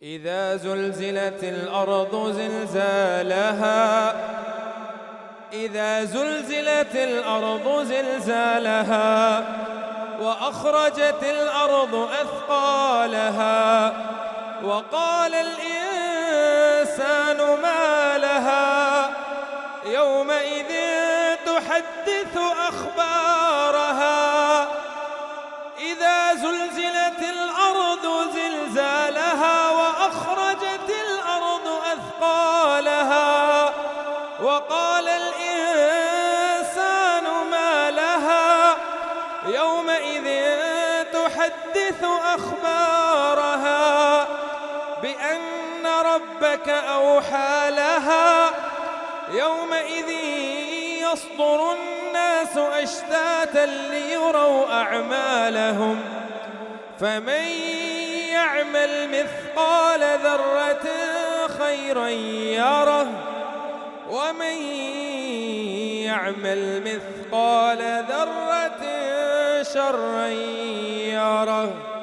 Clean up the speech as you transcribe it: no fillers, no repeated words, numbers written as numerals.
إذا زلزلت الأرض زلزالها إذا زلزلت الأرض زلزالها وأخرجت الأرض أثقالها وقال الإنسان ما لها يومئذ تحدث أخبارها إذا زلزلت الأرض زلزالها وأخرجت الأرض أثقالها وقال الإنسان ما لها يومئذ تحدث أخبارها بأن ربك أوحى لها يومئذ يصدر الناس أشتاتا ليروا أعمالهم فمن يعمل مثقال ذرة خيرا يره ومن يعمل مثقال ذرة شرا يره.